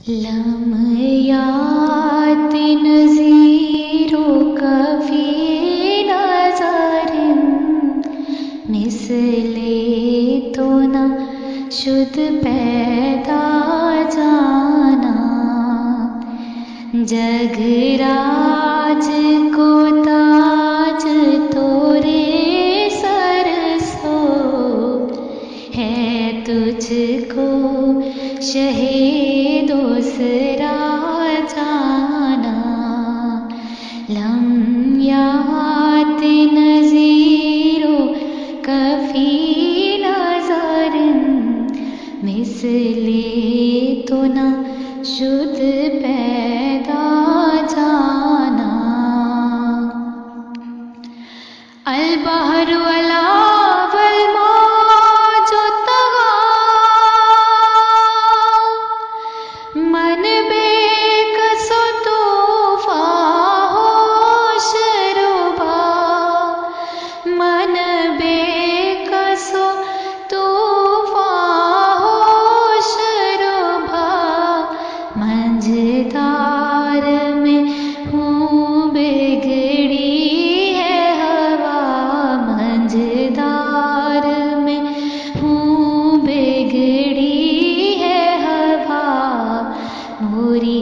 لميات نذير كفي نظر مثل تو نہ شد پیدا جانا جگ راج کو تاج تورے سر سو ہے تجھ کو شہ دوسرا جانا لمحات نذیر کفی نظر مثل تو نہ شد پیدا جانا البحر ولا والموج طغى من بے کس و طوفان ہوش ربا من بے کس و طوفان ہوش ربا منجدار میں ہوں بگڑی ہے ہوا منجدار میں ہوں بگڑی ہے ہوا موری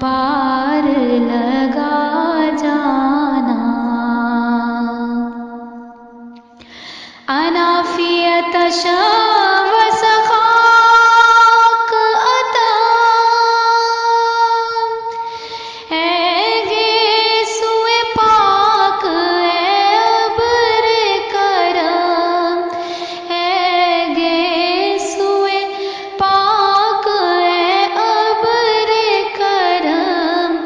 پار لگا جانا انافیت شام و سخاک عطا اے گیسوئے پاک اے ابر کرم اے گیسوئے پاک اے ابر کرم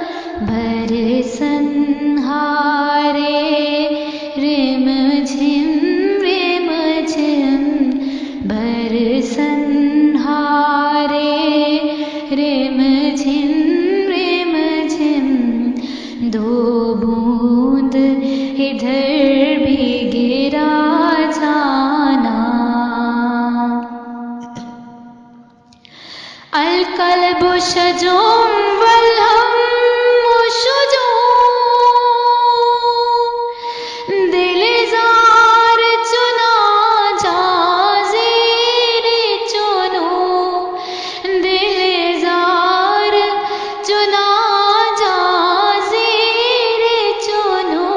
برسن ہارے رم جھم برسن ہارے رم جھم دو بوند ادھر بھی گرا جانا القلب شجون والہم شجون دل زار چنا جا زیر چنو دل زار چنا جا زیر چنو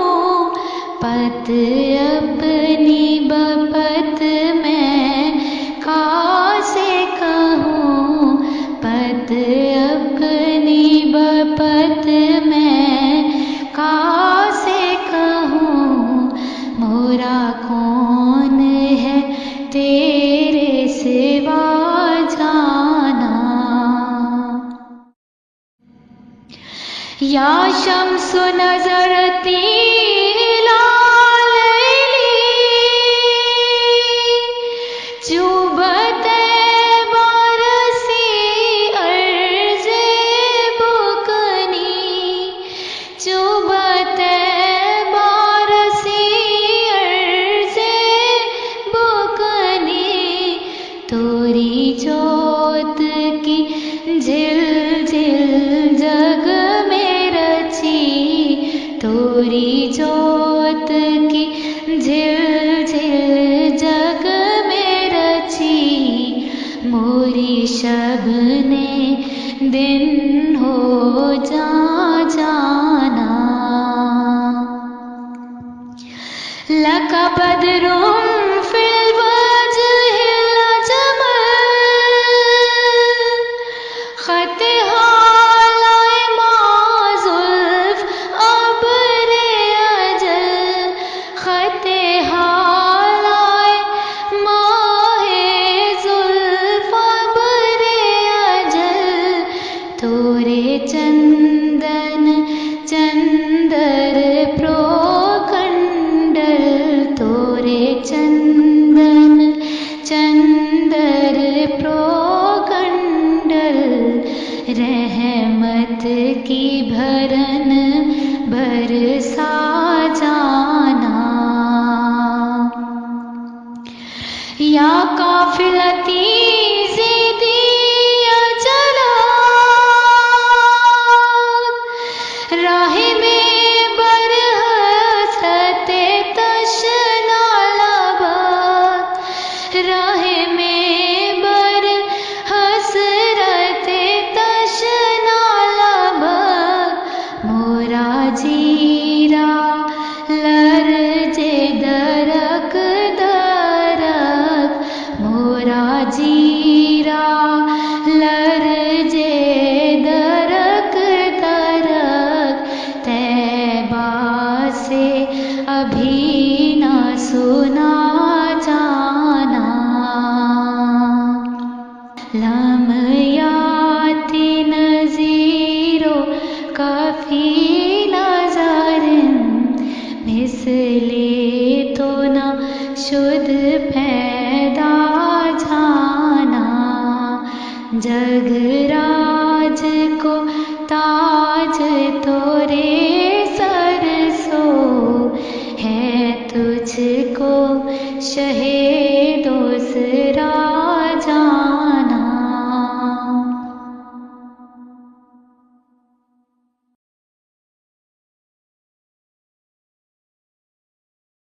پت اپنی بپت میں کاسے کہوں پت اپنی بپت میں کاسے کہوں مورا کون ہے تیرے سوا جانا یا شمس نظرتی چوبت برسی عرض بکنی چوبت برسی عرض بکنی توری جوت کی جھل جھل جگ میں رچی توری جوت کی جھل جھل جگ میں رچی موری شب نے دن ہو جانا لک بدر فی الوجہ الجمل خط حالائے ماں زلف ابر اجل خط حالائے ماہ زلف ابر اجل تورے چندن چندر پروکنڈل تورے چندن چندر پروکنڈل رحمت کی بھرن برسا جانا یا قافلتی زیدیت لم یاتی نظیرو کافی نظر مثلی تو نہ شد پیدا جانا جگ راج کو تاج تورے سر سو ہے تجھ کو شہ